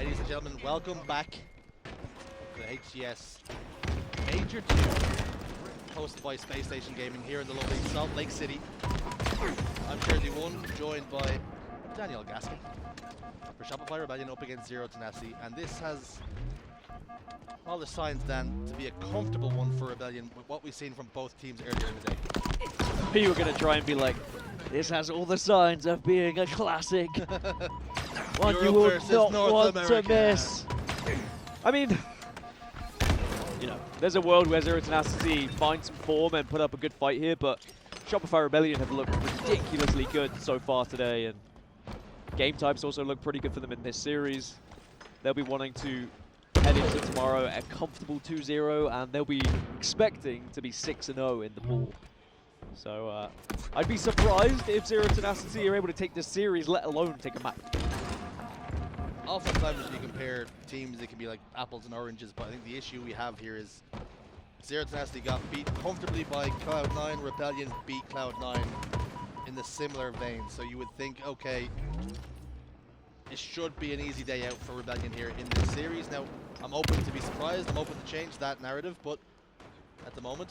Ladies and gentlemen, welcome back to the HCS Major 2, hosted by Space Station Gaming here in the lovely Salt Lake City. I'm Jersey 1, joined by Daniel Gaskin for Shopify Rebellion up against Zero Tenacity, and this has all the signs, Dan, to be a comfortable one for Rebellion with what we've seen from both teams earlier in the day. You were going to try and be like, this has all the signs of being a classic. One Europe you would versus not North want America. to miss. I mean, you know, there's a world where Zero Tenacity finds some form and put up a good fight here, but Shopify Rebellion have looked ridiculously good so far today, and game types also look pretty good for them in this series. They'll be wanting to head into tomorrow a comfortable 2-0, and they'll be expecting to be 6-0 in the pool. So I'd be surprised if Zero Tenacity are able to take this series, let alone take a map. Oftentimes when you compare teams, it can be like apples and oranges, but I think the issue we have here is Zero Tenacity got beat comfortably by Cloud9, Rebellion beat Cloud9 in the similar vein. So you would think, okay, it should be an easy day out for Rebellion here in this series. Now, I'm open to be surprised, I'm open to change that narrative, but at the moment,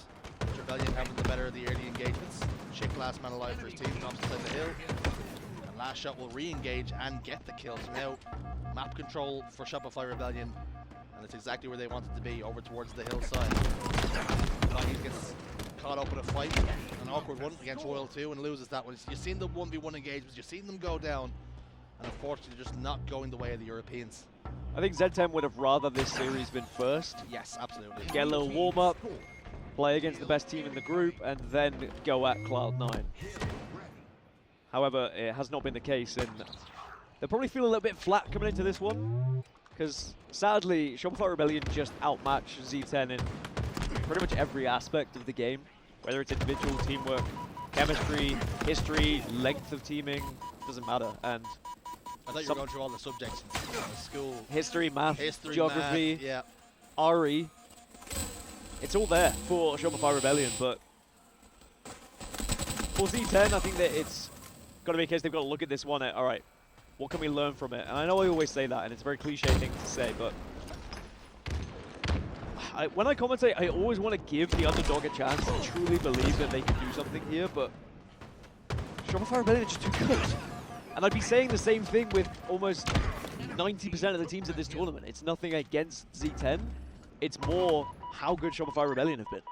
Rebellion having the better of the early engagements. TchiK last man alive for his team, drops inside the hill. And LastShot will re-engage and get the kill. So now, map control for Shopify Rebellion, and it's exactly where they want it to be, over towards the hillside. He gets caught up in a fight, an awkward one against Royal 2, and loses that one. You've seen the 1v1 engagements, you've seen them go down, and unfortunately just not going the way of the Europeans. I think Z10 would have rather this series been first. Yes, absolutely. Get a little warm-up, play against the best team in the group, and then go at Cloud9. However, it has not been the case, and they'll probably feel a little bit flat coming into this one, because sadly, Shopify Rebellion just outmatched Z10 in pretty much every aspect of the game, whether it's individual teamwork, chemistry, history, length of teaming, doesn't matter. And I thought you were going through all the subjects in school. History, math, geography, math, RE. It's all there for Shopify Rebellion, but for Z10, I think that it's got to be a case they've got to look at this one at, all right, what can we learn from it? And I know I always say that, and it's a very cliche thing to say, but when I commentate, I always want to give the underdog a chance and truly believe that they can do something here, but Shopify Rebellion is just too good. And I'd be saying the same thing with almost 90% of the teams at this tournament. It's nothing against Z10. It's more how good Shopify Rebellion have been.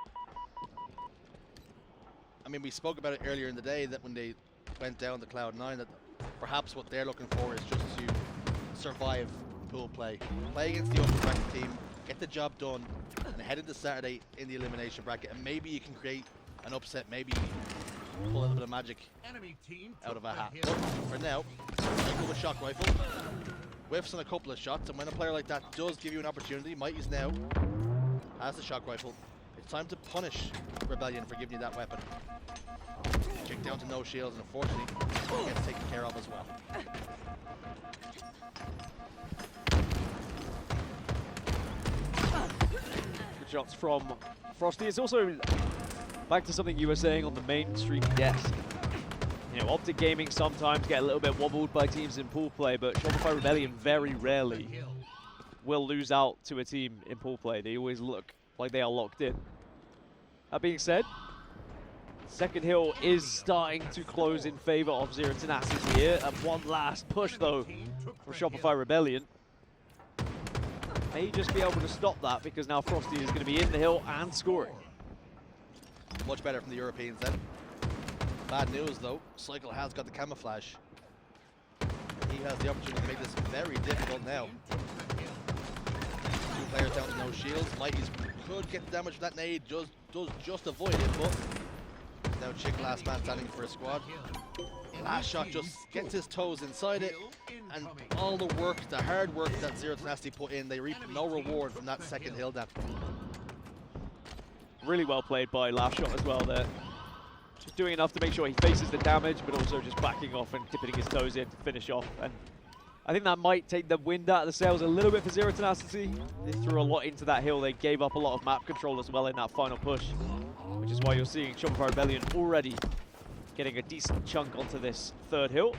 I mean, we spoke about it earlier in the day that when they went down to Cloud9, that perhaps what they're looking for is just to survive pool play. Play against the open bracket team, get the job done, and head into Saturday in the elimination bracket. And maybe you can create an upset, maybe pull a little bit of magic out of a hat. But for now, Cykul with shock rifle. Whiffs on a couple of shots, and when a player like that does give you an opportunity, zMightys now has the shock rifle. It's time to punish Rebellion for giving you that weapon. TchiK down to no shields, and unfortunately, he gets taken care of as well. Good shots from Frosty. It's also back to something you were saying on the mainstream desk. You know, Optic Gaming sometimes get a little bit wobbled by teams in pool play, but Shopify Rebellion very rarely will lose out to a team in pool play. They always look like they are locked in. That being said, second hill is starting to close in favor of Zero Tenacity here. And one last push, though, for Shopify Rebellion. May just be able to stop that, because now Frosty is going to be in the hill and scoring. Much better from the Europeans then. Bad news though, Cykul has got the camouflage. He has the opportunity to make this very difficult now. Two players down to no shields. zMightys could get the damage from that nade, does just avoid it, but now TchiK last man standing for a squad. LastShot just gets his toes inside it, and all the work, the hard work that Zero Tenacity put in, they reap no reward from that second hill down. Really well played by LastShot as well there. Just doing enough to make sure he faces the damage, but also just backing off and dipping his toes in to finish off. And I think that might take the wind out of the sails a little bit for Zero Tenacity. They threw a lot into that hill. They gave up a lot of map control as well in that final push, which is why you're seeing Shopify Rebellion already getting a decent chunk onto this third hill.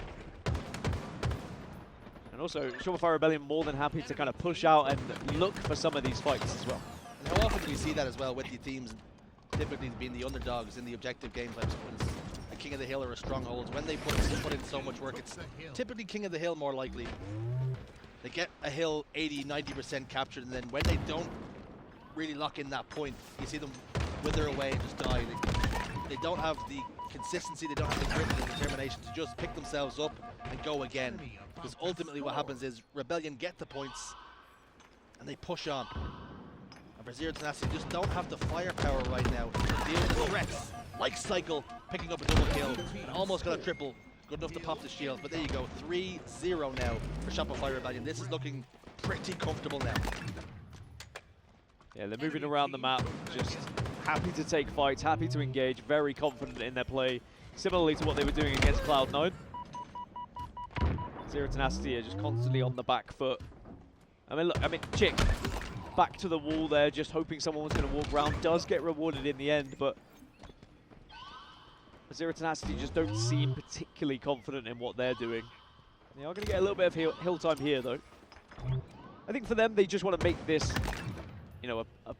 And And also, Shopify Rebellion more than happy to kind of push out and look for some of these fights as well. And how often do we see that as well with the teams typically being the underdogs in the objective games, like when it's a King of the Hill or a Strongholds, when they put in so much work, it's typically King of the Hill more likely. They get a hill 80-90% captured, and then when they don't really lock in that point, you see them wither away and just die. They don't have the consistency, they don't have the grit and the determination to just pick themselves up and go again. Because ultimately what happens is Rebellion get the points and they push on. And for Zero Tenacity just don't have the firepower right now to deal with threats like Cykul picking up a double kill and almost got a triple. Good enough to pop the shield, but there you go, 3-0 now for Shopify Rebellion. This is looking pretty comfortable now. Yeah, they're moving around the map, just happy to take fights, happy to engage, very confident in their play, similarly to what they were doing against Cloud9. Zero Tenacity are just constantly on the back foot. TchiK, back to the wall there, just hoping someone was going to walk around, does get rewarded in the end, but Zero Tenacity just don't seem particularly confident in what they're doing. They are going to get a little bit of hill time here, though. I think for them, they just want to make this, you know, a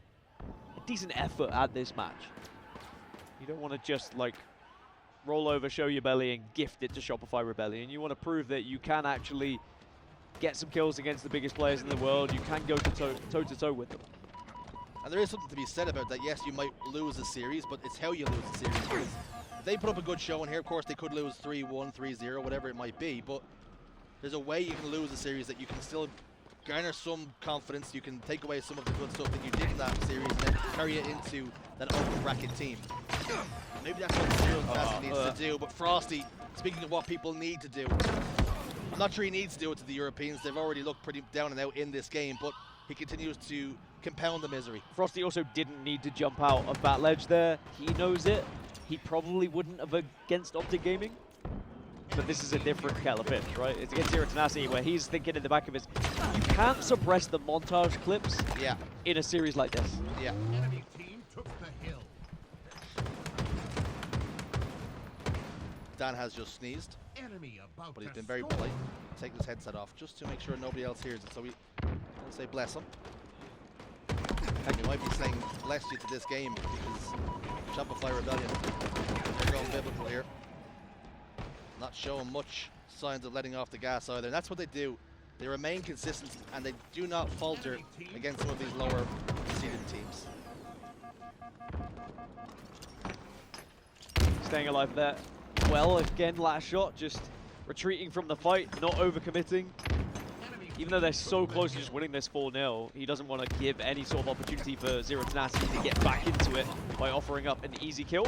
decent effort at this match. You don't want to just, like, roll over, show your belly, and gift it to Shopify Rebellion. You want to prove that you can actually get some kills against the biggest players in the world. You can go toe-to-toe with them. And there is something to be said about that. Yes, you might lose a series, but it's how you lose the series. If they put up a good showing here, of course, they could lose 3-1, 3-0, whatever it might be, but there's a way you can lose a series that you can still garner some confidence. You can take away some of the good stuff that you did in that series and then carry it into that open bracket team. Maybe that's what Zero Tenacity needs to do, but Frosty, speaking of what people need to do, I'm not sure he needs to do it to the Europeans. They've already looked pretty down and out in this game, but he continues to compound the misery. Frosty also didn't need to jump out of that ledge there. He knows it. He probably wouldn't have against Optic Gaming, but this is a different kettle of fish, right? It's against Zero Tenacity where he's thinking in the back of his, you can't suppress the montage clips in a series like this. Yeah. Enemy team took the hill. Dan has just sneezed, Enemy about but he's to been very score. polite, taking his headset off just to make sure nobody else hears it. So we don't say bless him. And you might be saying bless you to this game because Shopify Rebellion, they're going biblical here. Not showing much signs of letting off the gas either. And that's what they do. They remain consistent and they do not falter against some of these lower seeded teams. Staying alive there. Well, again, LastShot just retreating from the fight, not overcommitting. Even though they're so close to just winning this 4-0, he doesn't want to give any sort of opportunity for Zero Tenacity to get back into it by offering up an easy kill.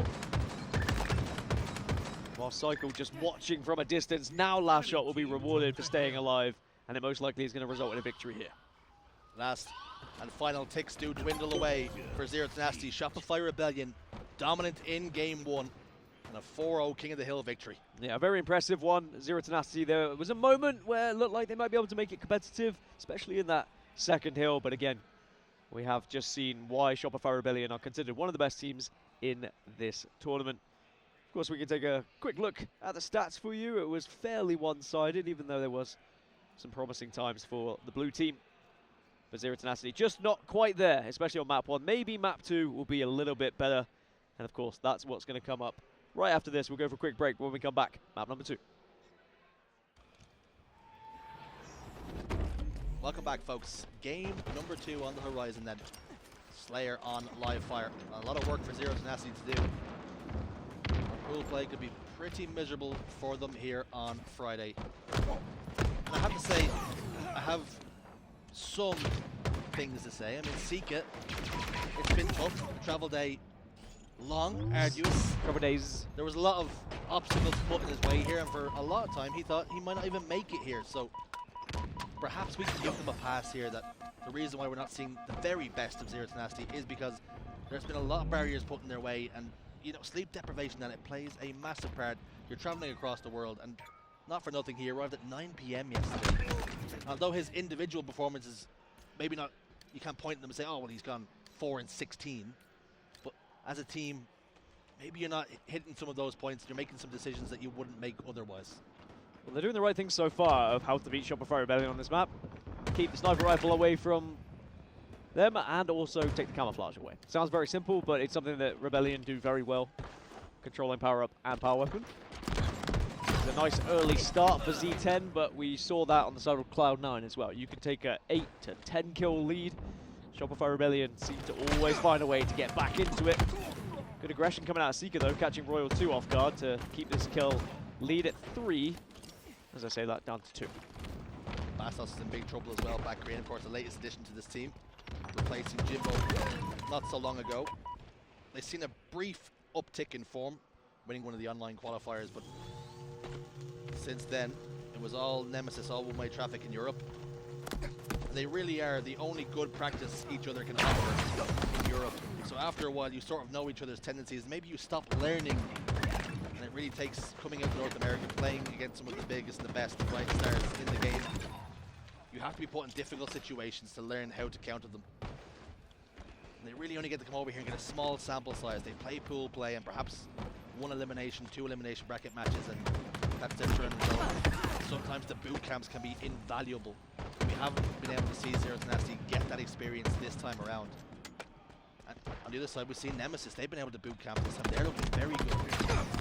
While Cykul just watching from a distance, now LastShot will be rewarded for staying alive, and it most likely is going to result in a victory here. Last and final ticks do dwindle away for Zero Tenacity. Shopify Rebellion dominant in game 1 and a 4-0 King of the Hill victory. Yeah, a very impressive one. Zero Tenacity, there was a moment where it looked like they might be able to make it competitive, especially in that second hill, but again, we have just seen why Shopify Rebellion are considered one of the best teams in this tournament. Of course, we can take a quick look at the stats for you. It was fairly one-sided, even though there was some promising times for the blue team. But Zero Tenacity just not quite there, especially on map 1. Maybe map 2 will be a little bit better. And of course, that's what's going to come up right after this. We'll go for a quick break. When we come back, map number 2. Welcome back, folks. Game number 2 on the horizon then. Slayer on live fire. A lot of work for Zero Tenacity to do. Pool play could be pretty miserable for them here on Friday. And I have to say, I have some things to say. I mean, Sica, it's been tough. Travel day long, arduous. Couple days. There was a lot of obstacles put in his way here, and for a lot of time he thought he might not even make it here. So perhaps we can give them a pass here, that the reason why we're not seeing the very best of Zero Tenacity is because there's been a lot of barriers put in their way, and you know, sleep deprivation, and it plays a massive part. You're traveling across the world, and not for nothing, he arrived at 9 PM yesterday. Although his individual performance is maybe not, you can't point at them and say, oh, well, he's gone 4 and 16. But as a team, maybe you're not hitting some of those points. You're making some decisions that you wouldn't make otherwise. Well, they're doing the right thing so far of how to beat Shopify Rebellion on this map. Keep the sniper rifle away from them and also take the camouflage away. Sounds very simple, but it's something that Rebellion do very well, controlling power up and power weapon. It's a nice early start for Z10, but we saw that on the side of Cloud9 as well. You can take a 8 to 10 kill lead. Shopify Rebellion seem to always find a way to get back into it. Good aggression coming out of Sica though, catching Royal 2 off guard to keep this kill lead at 3. As I say that, down to 2. BastosS is in big trouble as well. Back green, of course, the latest addition to this team, replacing Jimbo not so long ago. They've seen a brief uptick in form, winning one of the online qualifiers, but since then, it was all Nemesis, all one-way traffic in Europe. And they really are the only good practice each other can offer in Europe. So after a while, you sort of know each other's tendencies. Maybe you stop learning, and it really takes coming out to North America, playing against some of the biggest and the best right stars in the game. You have to be put in difficult situations to learn how to counter them. And they really only get to come over here and get a small sample size. They play pool play and perhaps 1 elimination, 2 elimination bracket matches, and that's their turn to go. Sometimes the boot camps can be invaluable. We haven't been able to see Tenacity get that experience this time around. And on the other side, we've seen Nemesis. They've been able to boot camp this time. They're looking very good.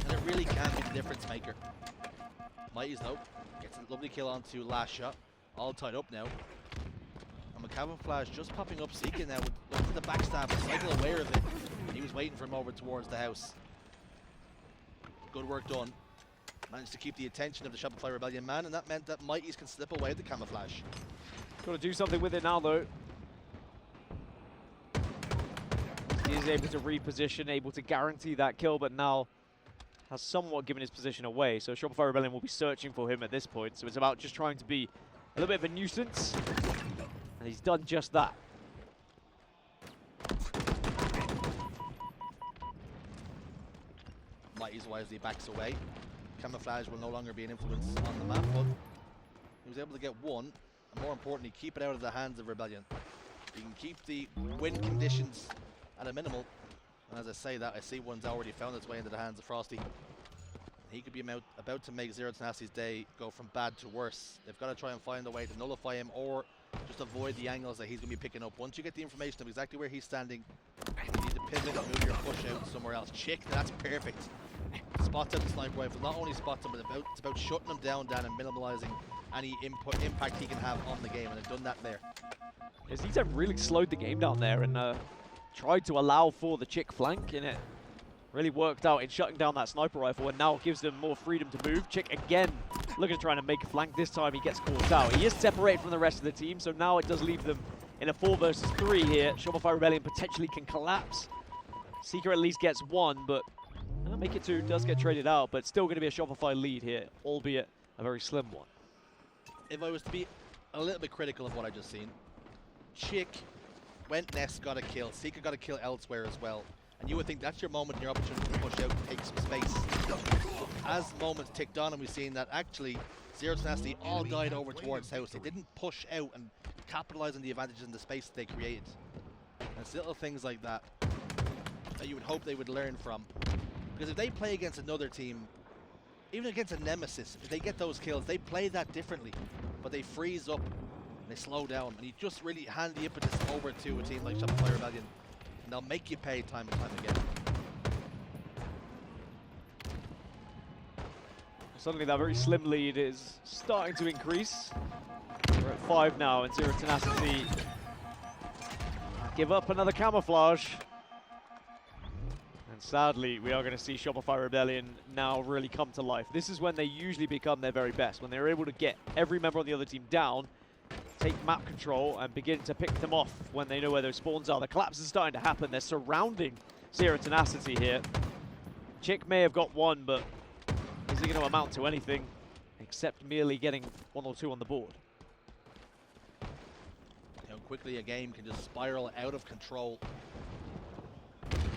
And it really can be the difference maker. zMightys, though, gets a lovely kill onto LastShot. All tied up now. And with camouflage just popping up, Sica now with looking for the backstab. Cykul aware of it. He was waiting for him over towards the house. Good work done. Managed to keep the attention of the Shopify Rebellion man, and that meant that zMightys can slip away with the camouflage. Got to do something with it now, though. He is able to reposition, able to guarantee that kill, but now has somewhat given his position away. So Shopify Rebellion will be searching for him at this point. So it's about just trying to be a little bit of a nuisance, and he's done just that. zMightys wisely backs away. Camouflage will no longer be an influence on the map, but he was able to get one, and more importantly, keep it out of the hands of Rebellion. You can keep the win conditions at a minimal, and as I say that, I see one's already found its way into the hands of Frosty. He could be about to make Tenacity's day go from bad to worse. They've got to try and find a way to nullify him or just avoid the angles that he's going to be picking up. Once you get the information of exactly where he's standing, you need to pivot and move your push out somewhere else. TchiK, that's perfect. Spots out the sniper rifle, not only spots him, but it's about shutting him down and minimalizing any impact he can have on the game, and they've done that there. Yes, he's really slowed the game down there and tried to allow for the TchiK flank, and it really worked out in shutting down that sniper rifle, and now gives them more freedom to move. TchiK again looking at trying to make a flank. This time he gets caught out. He is separated from the rest of the team, so now it does leave them in a 4 versus 3 here. Shopify Rebellion potentially can collapse. Sica at least gets 1, but make it 2, does get traded out, but still going to be a Shopify lead here, albeit a very slim one. If I was to be a little bit critical of what I just seen, TchiK went nest, got a kill. Sica got a kill elsewhere as well. And you would think that's your moment and your opportunity to push out and take some space. As moments ticked on and we've seen that actually Tenacity all died over towards house. They didn't push out and capitalize on the advantages in the space that they created. And it's little things like that that you would hope they would learn from. Because if they play against another team, even against a Nemesis, if they get those kills, they play that differently. But they freeze up and they slow down. And you just really hand the impetus over to a team like Shopify Rebellion. And they'll make you pay time and time again. Suddenly that very slim lead is starting to increase. We're at 5 now, and Tenacity give up another camouflage. And sadly, we are going to see Shopify Rebellion now really come to life. This is when they usually become their very best, when they're able to get every member on the other team down, take map control, and begin to pick them off when they know where those spawns are. The collapse is starting to happen. They're surrounding Tenacity here. TchiK may have got 1, but is it going to amount to anything except merely getting 1 or 2 on the board? How quickly a game can just spiral out of control.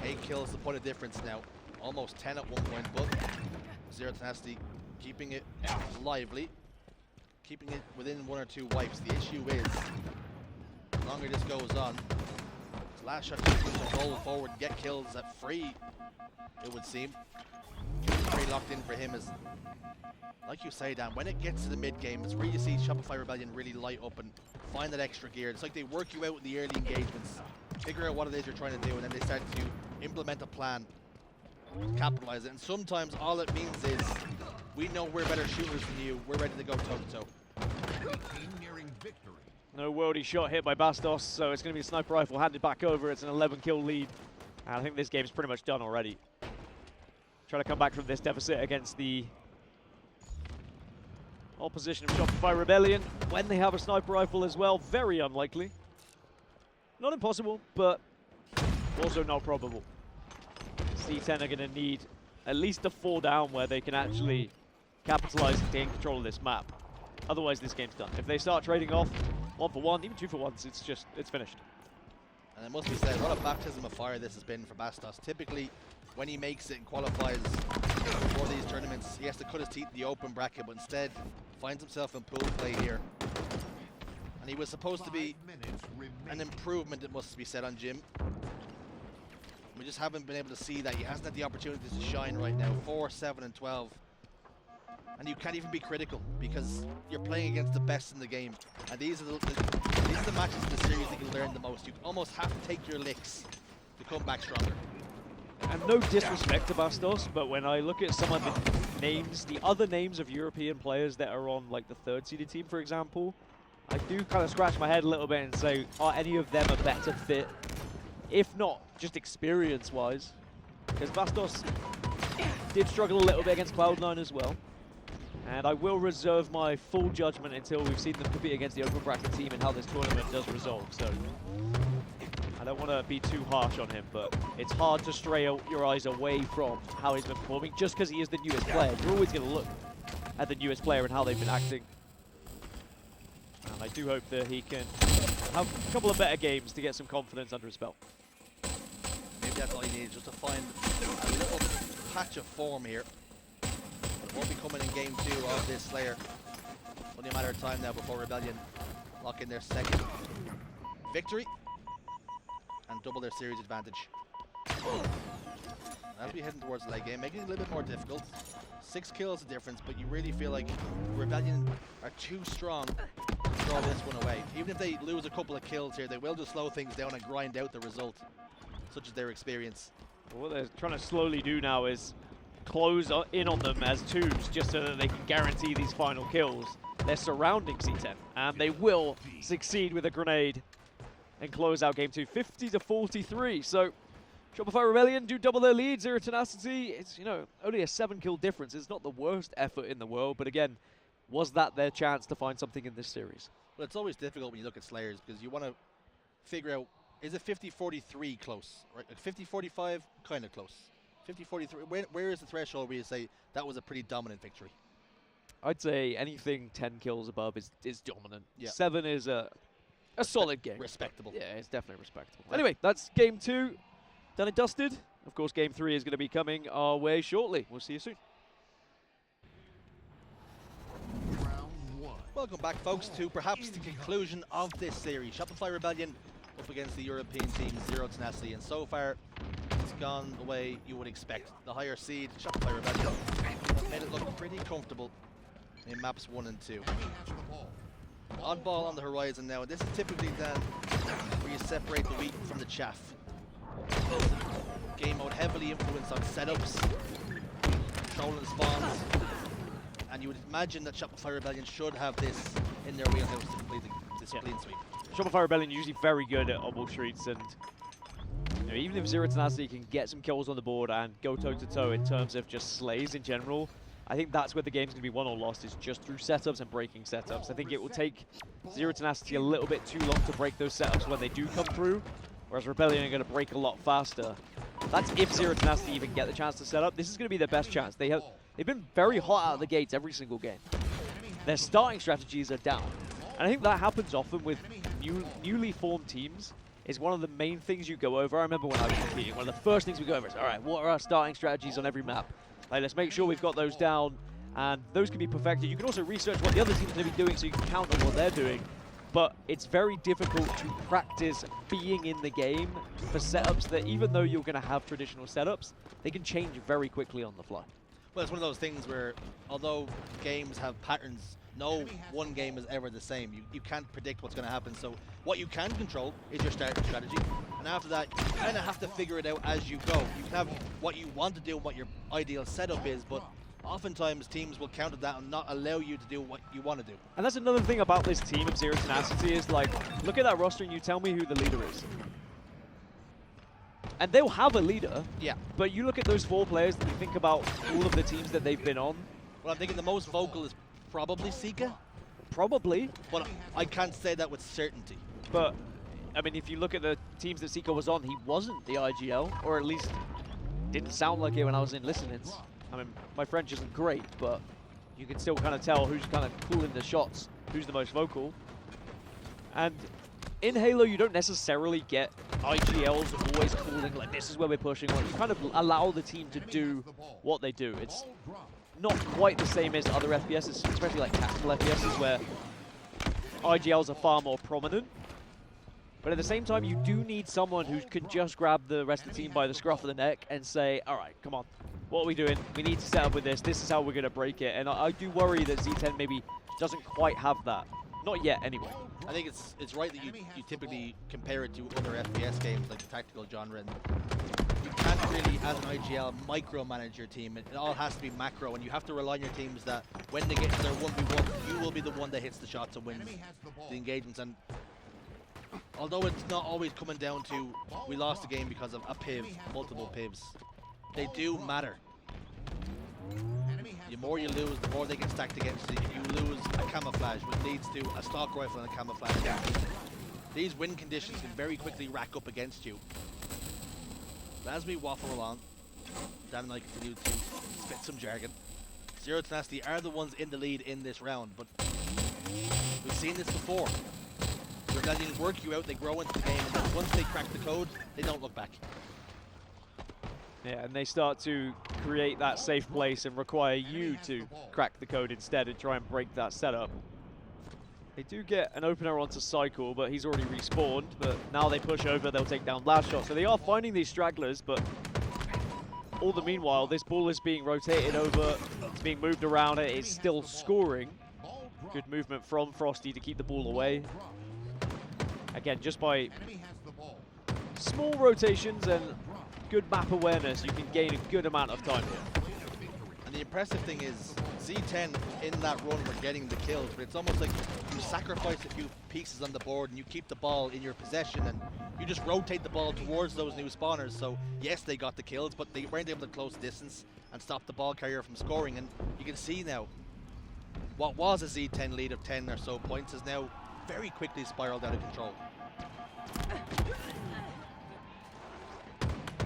8 kills, the point of difference now. Almost 10 at one point, but Tenacity keeping it lively. Keeping it within 1 or 2 wipes. The issue is, the longer this goes on, LastShot continues to roll forward and get kills at free, it would seem. very locked in for him is, like you say, Dan, when it gets to the mid-game, it's where you see Shopify Rebellion really light up and find that extra gear. It's like they work you out in the early engagements, figure out what it is you're trying to do, and then they start to implement a plan, capitalize it. And sometimes all it means is, we know we're better shooters than you, we're ready to go toe-to-toe. Team nearing victory. No worldy shot hit by BastosS, so it's going to be a sniper rifle handed back over. It's an 11-kill lead, and I think this game's pretty much done already. Trying to come back from this deficit against the opposition of Shopify Rebellion when they have a sniper rifle as well. Very unlikely. Not impossible, but also not probable. C10 are going to need at least a 4 down where they can actually capitalize and gain control of this map. Otherwise, this game's done. If they start trading off 1 for 1, even 2 for 1s, it's finished. And it must be said, what a baptism of fire this has been for BastosS. Typically, when he makes it and qualifies for these tournaments, he has to cut his teeth in the open bracket, but instead finds himself in pool play here. And he was supposed to be an improvement, it must be said, on Jim. We just haven't been able to see that. He hasn't had the opportunities to shine right now. 4, 7, and 12. And you can't even be critical because you're playing against the best in the game. And these are the matches in the series that you learn the most. You almost have to take your licks to come back stronger. And no disrespect to BastosS, but when I look at some of the names, the other names of European players that are on like the 3rd seeded team, for example, I do kind of scratch my head a little bit and say, are any of them a better fit? If not, just experience-wise. Because BastosS did struggle a little bit against Cloud9 as well. And I will reserve my full judgment until we've seen them compete against the open bracket team and how this tournament does resolve. So I don't want to be too harsh on him, but it's hard to stray your eyes away from how he's been performing just because he is the newest player. You're always going to look at the newest player and how they've been acting. And I do hope that he can have a couple of better games to get some confidence under his belt. Maybe that's all he needs, just to find a little patch of form here. Won't be coming in game 2 of this Slayer. Only a matter of time now before Rebellion lock in their 2nd victory and double their series advantage. As we head towards the late game, making it a little bit more difficult. 6 kills a difference, but you really feel like Rebellion are too strong to throw this one away. Even if they lose a couple of kills here, they will just slow things down and grind out the result, such as their experience. What they're trying to slowly do now is close in on them as 2s just so that they can guarantee these final kills. They're surrounding C10 and they will succeed with a grenade and close out game 2, 50-43. So Shopify Rebellion do double their lead. Zero Tenacity, it's, you know, only a 7-kill difference. It's not the worst effort in the world, but again, was that their chance to find something in this series? Well, it's always difficult when you look at Slayers because you want to figure out, is it 50-43 close? Right? Like 50-45, kind of close. 50-43, where is the threshold where you say that was a pretty dominant victory? I'd say anything 10 kills above is dominant. Yeah. 7 is a solid game. Respectable. Yeah, it's definitely respectable. Anyway, that's game 2 done and dusted. Of course, game 3 is going to be coming our way shortly. We'll see you soon. Round 1. Welcome back, folks, to perhaps the conclusion of this series. Shopify Rebellion up against the European team, Zero Tenacity, and so far it's gone the way you would expect. The higher seed, Shopify Rebellion, made it look pretty comfortable in maps 1 and 2. Oddball on the horizon now, and this is typically then where you separate the wheat from the chaff. Game mode heavily influenced on setups, controlling spawns, and you would imagine that Shopify Rebellion should have this in their wheelhouse to complete this clean sweep. Shopify Rebellion usually very good at obble streets, and you know, even if Zero Tenacity can get some kills on the board and go toe-to-toe in terms of just slays in general, I think that's where the game's going to be won or lost, is just through setups and breaking setups. I think it will take Zero Tenacity a little bit too long to break those setups when they do come through, whereas Rebellion are going to break a lot faster. That's if Zero Tenacity even get the chance to set up. This is going to be their best chance. They've been very hot out of the gates every single game. Their starting strategies are down. And I think that happens often with newly formed teams. Is one of the main things you go over. I remember when I was competing, one of the first things we go over is, all right, what are our starting strategies on every map? Like, let's make sure we've got those down, and those can be perfected. You can also research what the other team's going to be doing so you can counter what they're doing. But it's very difficult to practice being in the game for setups that, even though you're going to have traditional setups, they can change very quickly on the fly. Well, it's one of those things where, although games have patterns, no one game is ever the same. You can't predict what's going to happen. So what you can control is your starting strategy. And after that, you kind of have to figure it out as you go. You can have what you want to do and what your ideal setup is, but oftentimes teams will counter that and not allow you to do what you want to do. And that's another thing about this team of Zero Tenacity is, like, look at that roster and you tell me who the leader is. And they'll have a leader. Yeah. But you look at those 4 players and you think about all of the teams that they've been on. Well, I'm thinking the most vocal is probably Sica, Probably. but I can't say that with certainty. But, I mean, if you look at the teams that Sica was on, he wasn't the IGL, or at least didn't sound like it when I was in listenings. I mean, my French isn't great, but you can still kind of tell who's kind of calling the shots, who's the most vocal. And in Halo, you don't necessarily get IGLs always calling, like, this is where we're pushing. Like, you kind of allow the team to do what they do. It's not quite the same as other FPSs, especially like tactical FPSs, where IGLs are far more prominent. But at the same time, you do need someone who can just grab the rest of the team by the scruff of the neck and say, all right, come on, what are we doing? We need to set up with this. This is how we're going to break it. And I do worry that Z10 maybe doesn't quite have that. Not yet, anyway. I think it's right that you typically compare it to other FPS games like the tactical genre. And you can't really, as an IGL, micromanage your team. It all has to be macro, and you have to rely on your teams that when they get to their 1v1, you will be the one that hits the shots and wins the engagements. And although it's not always coming down to we lost the game because of a piv, multiple pivs, they do matter. The more you lose, the more they get stacked against you. You lose a camouflage, which leads to a stock rifle and a camouflage. These win conditions can very quickly rack up against you. But as we waffle along, Dan and I continue to spit some jargon. Zero Tenacity are the ones in the lead in this round, but we've seen this before. Rebellion work you out, they grow into the game, and then once they crack the code, they don't look back. Yeah, and they start to create that safe place and require you to crack the code instead and try and break that setup. They do get an opener onto Cykul, but he's already respawned. But now they push over, they'll take down LastShot. So they are finding these stragglers, but all the meanwhile, this ball is being rotated over, it's being moved around, it is still scoring. Good movement from Frosty to keep the ball away. Again, just by small rotations and good map awareness, you can gain a good amount of time here. And the impressive thing is, Z10 in that run were getting the kills, but it's almost like you sacrifice a few pieces on the board and you keep the ball in your possession and you just rotate the ball towards those new spawners. So yes, they got the kills, but they weren't able to close distance and stop the ball carrier from scoring. And you can see now, what was a Z10 lead of 10 or so points is now very quickly spiraled out of control.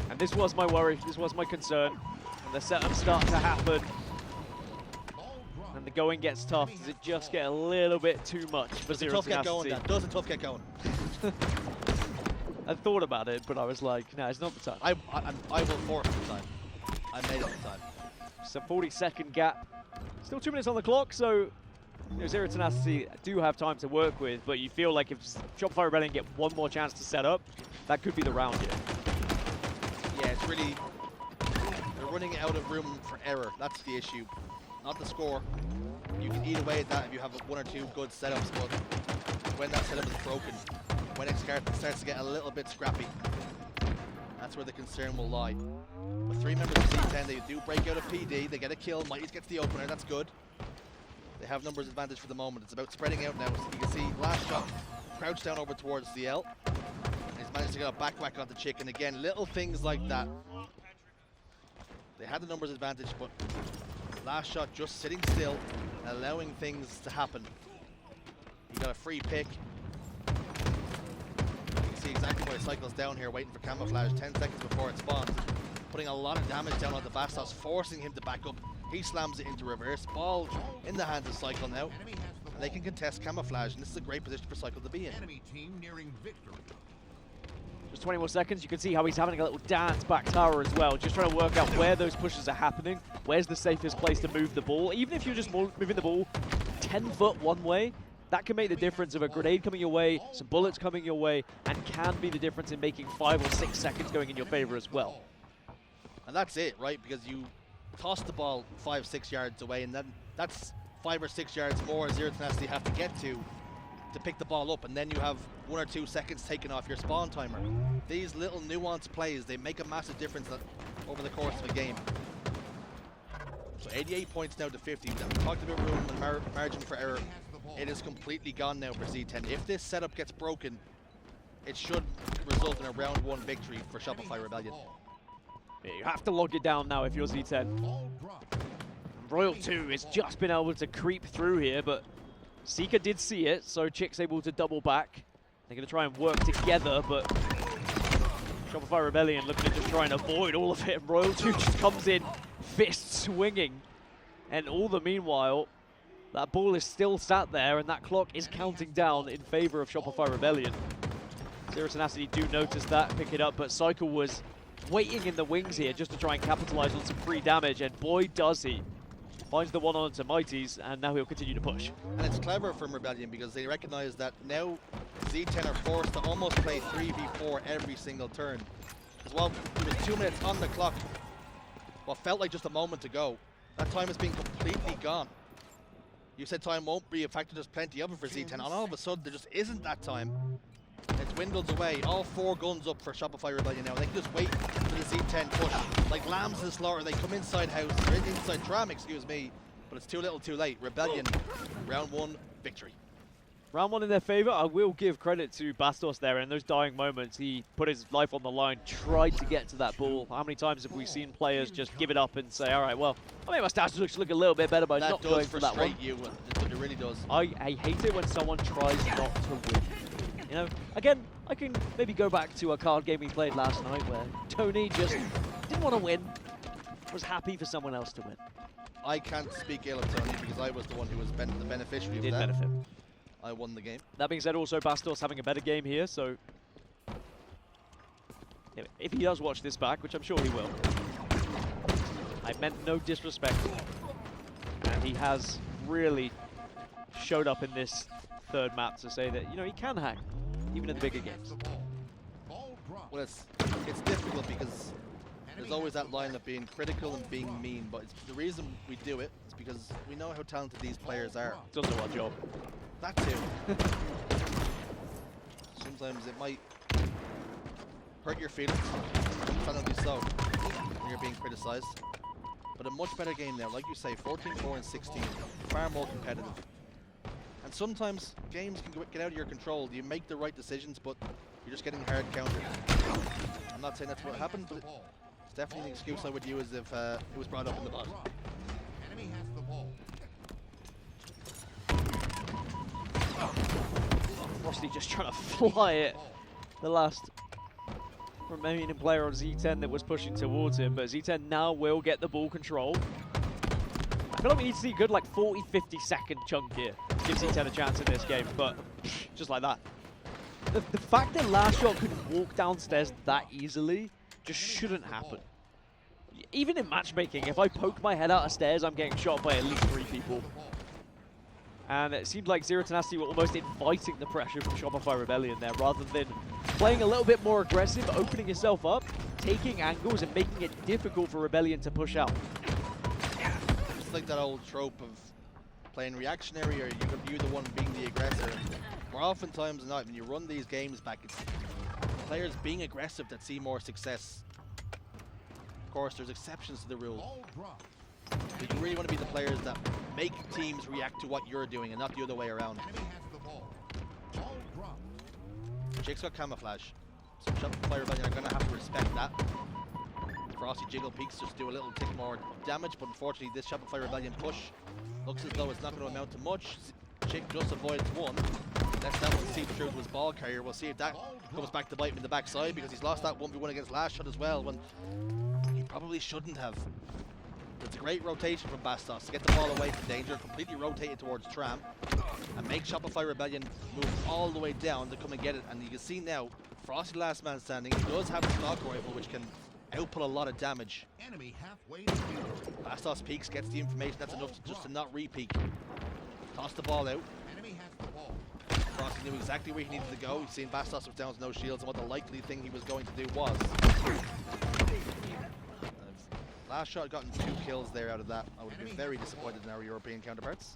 And this was my worry, this was my concern. And the setup starts to happen. And the going gets tough. Does it just get a little bit too much for Zero Tenacity? Doesn't tough get going? I thought about it, but I was like, no, it's not the time. I will force the time. I made it the time. It's a 40-second gap. Still 2 minutes on the clock, so you know, Zero Tenacity do have time to work with, but you feel like if Shopify Rebellion get one more chance to set up, that could be the round here. Yeah, it's really, they're running out of room for error. That's the issue, not the score. You can eat away at that if you have one or two good setups, but when that setup is broken, when it starts to get a little bit scrappy, that's where the concern will lie. With 3 members of C10, they do break out a PD, they get a kill, zMightys gets the opener, that's good. They have numbers advantage for the moment. It's about spreading out now. So you can see LastShot crouched down over towards the L. He's managed to get a back whack on the TchiK, and again, little things like that. They had the numbers advantage, but LastShot just sitting still, allowing things to happen. He got a free pick. You can see exactly why he cycles down here, waiting for camouflage 10 seconds before it spawns. Putting a lot of damage down on the BastosS, forcing him to back up. He slams it into reverse. Ball in the hands of Cykul now. And they can contest camouflage, and this is a great position for Cykul to be in. Enemy team nearing victory. Just 20 more seconds. You can see how he's having a little dance back tower as well, just trying to work out where those pushes are happening, where's the safest place to move the ball. Even if you're just moving the ball 10 foot one way, that can make the difference of a grenade coming your way, some bullets coming your way, and can be the difference in making 5 or 6 seconds going in your favor as well. And that's it, right? Because you toss the ball 5-6 yards away, and then that's 5 or 6 yards more Zero Tenacity have to get to pick the ball up, and then you have 1 or 2 seconds taken off your spawn timer. These little nuanced plays, they make a massive difference over the course of a game. So 88 points now to 50. We talked about room and margin for error. It is completely gone now for Z10. If this setup gets broken, it should result in a round 1 victory for Shopify Rebellion. Yeah, you have to log it down now if you're Z10. Royal 2 has just been able to creep through here, but Sica did see it, so TchiK's able to double back. They're going to try and work together, but Shopify Rebellion looking to just try and avoid all of it. Royal 2 just comes in, fist swinging, and all the meanwhile, that ball is still sat there, and that clock is counting down in favor of Shopify Rebellion. Zero Tenacity do notice that, pick it up, but Cykul was waiting in the wings here just to try and capitalize on some free damage, and boy does he. Finds the one on zMightys, and now he'll continue to push. And it's clever from Rebellion because they recognize that now Z10 are forced to almost play 3v4 every single turn. As well, there was 2 minutes on the clock, what felt like just a moment ago. That time has been completely gone. You said time won't be a factor, there's plenty of it for Z10, and all of a sudden there just isn't that time. It's dwindled away. All 4 guns up for Shopify Rebellion now. They can just wait for the Z10 push. Like lambs to the slaughter, they come inside house, or inside tram, excuse me, but it's too little too late. Rebellion, round 1 victory. Round 1 in their favor. I will give credit to BastosS there. In those dying moments, he put his life on the line, tried to get to that ball. How many times have we seen players just give it up and say, all right, well, I mean, my stats look a little bit better by not going for that one. That does frustrate you. It really does. I hate it when someone tries not to win. You know, again, I can maybe go back to a card game we played last night where Tony just didn't want to win, was happy for someone else to win. I can't speak ill of Tony because I was the one who was the beneficiary of that. Did benefit. I won the game. That being said, also BastosS having a better game here, so if he does watch this back, which I'm sure he will, I meant no disrespect, and he has really showed up in this 3rd map to say that, you know, he can hang, even in the bigger games. Well, it's difficult because there's always that line of being critical and being mean, but the reason we do it is because we know how talented these players are. It's also our job. That too. Sometimes it might hurt your feelings, understandably so, when you're being criticized. But a much better game now, like you say, 14-4 and 16, far more competitive. And sometimes games can get out of your control. You make the right decisions, but you're just getting hard countered. I'm not saying that's what happened, but it's definitely an excuse I would use if it was brought up in the bot. Enemy has the ball. Frosty just trying to fly it. The last remaining player on Z10 that was pushing towards him, but Z10 now will get the ball control. I feel like we need to see a good like 40-50 second chunk here to give Z10 a chance in this game, but just like that. The fact that LastShot could walk downstairs that easily just shouldn't happen. Even in matchmaking, if I poke my head out of stairs, I'm getting shot by at least 3 people. And it seemed like Zero Tenacity were almost inviting the pressure from Shopify Rebellion there, rather than playing a little bit more aggressive, opening yourself up, taking angles, and making it difficult for Rebellion to push out. It's like that old trope of playing reactionary, or you're the one being the aggressor. More oftentimes than not, when you run these games back, it's players being aggressive that see more success. Of course, there's exceptions to the rule. But you really want to be the players that make teams react to what you're doing and not the other way around. TchiK's got camouflage, so Shopify Rebellion are going to have to respect that. Frosty jiggle peaks just do a little tick more damage, but unfortunately this Shopify Rebellion push looks as though it's not going to amount to much. TchiK just avoids one. Let's that one see through to his ball carrier. We'll see if that comes back to bite him in the backside, because he's lost that 1v1 against LastShot as well, when he probably shouldn't have. It's a great rotation from BastosS to get the ball away from danger, completely rotate it towards Tram, and make Shopify Rebellion move all the way down to come and get it. And you can see now, Frosty last man standing, he does have a stock rifle which can output a lot of damage. Enemy halfway to field. BastosS peeks, gets the information, that's enough just to not re-peek. Toss the ball out. Enemy has the ball. Frosty knew exactly where he needed to go. He's seen BastosS was down to no shields, and what the likely thing he was going to do was. LastShot had gotten 2 kills there out of that. I would have been very disappointed in our European counterparts.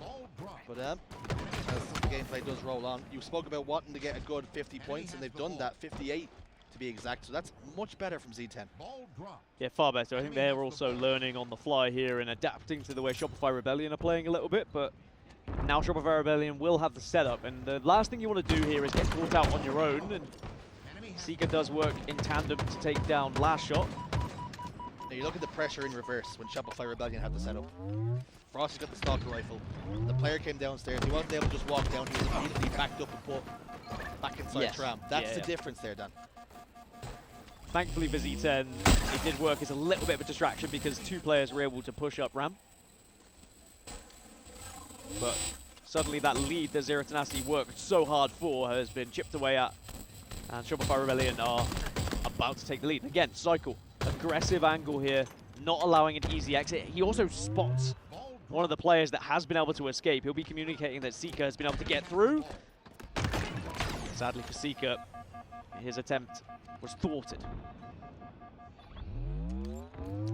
Ball drop. But as the gameplay does roll on, you spoke about wanting to get a good 50 points, and they've done that, 58 to be exact. So that's much better from Z10. Ball drop. Yeah, far better. I think they're also learning on the fly here and adapting to the way Shopify Rebellion are playing a little bit, but now Shopify Rebellion will have the setup, and the last thing you want to do here is get caught out on your own, and Sica does work in tandem to take down LastShot. Now you look at the pressure in reverse when Shopify Rebellion had the setup. Frosty got the stalker rifle. The player came downstairs. He wasn't able to just walk down. He was immediately backed up and put back inside tram. That's the difference there, Dan. Thankfully for Z10, it did work as a little bit of a distraction because 2 players were able to push up ramp. But suddenly that lead that Zero Tenacity worked so hard for has been chipped away at. And Shopify Rebellion are about to take the lead. Again, Cykul, aggressive angle here, not allowing an easy exit. He also spots one of the players that has been able to escape. He'll be communicating that Sica has been able to get through. Sadly for Sica, his attempt was thwarted.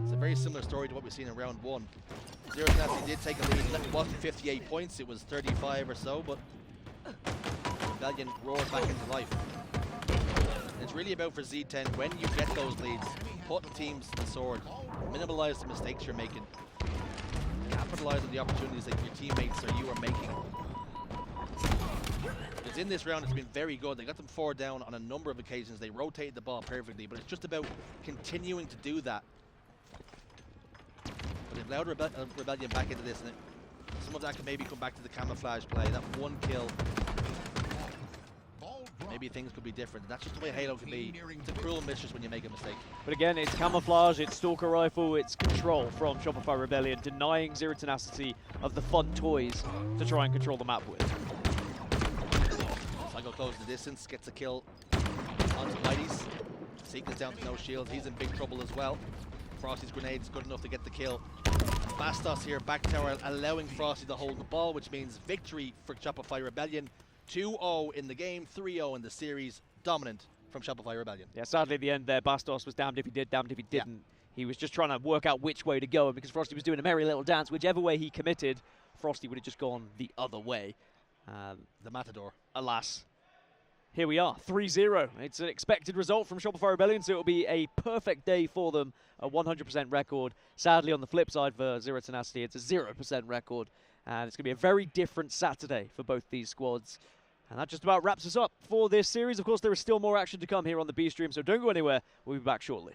It's a very similar story to what we've seen in round 1. Zero Tenacity did take a lead. It wasn't 58 points, it was 35 or so, but Rebellion roared back into life. It's really about for Z10, when you get those leads, putting teams to the sword, minimize the mistakes you're making, capitalize on the opportunities that your teammates or you are making. Because in this round, it's been very good. They got them 4 down on a number of occasions. They rotated the ball perfectly, but it's just about continuing to do that. But they've allowed Rebellion back into this, and some of that can maybe come back to the camouflage play. That 1 kill. Maybe things could be different. That's just the way Halo can be. It's a cruel mistress when you make a mistake. But again, it's camouflage, it's stalker rifle, it's control from Shopify Rebellion, denying Zero Tenacity of the fun toys to try and control the map with. Cykul closes the distance, gets a kill on zMightys. Sica's down to no shields. He's in big trouble as well. Frosty's grenade is good enough to get the kill. BastosS here, back tower, allowing Frosty to hold the ball, which means victory for Shopify Rebellion. 2-0 in the game, 3-0 in the series, dominant from Shopify Rebellion. Yeah, sadly at the end there, BastosS was damned if he did, damned if he didn't. He was just trying to work out which way to go, and because Frosty was doing a merry little dance, whichever way he committed, Frosty would have just gone the other way. The Matador. Alas, here we are, 3-0. It's an expected result from Shopify Rebellion, so it'll be a perfect day for them, a 100% record. Sadly, on the flip side for Zero Tenacity, it's a 0% record, and it's going to be a very different Saturday for both these squads. And that just about wraps us up for this series. Of course, there is still more action to come here on the B stream, so don't go anywhere. We'll be back shortly.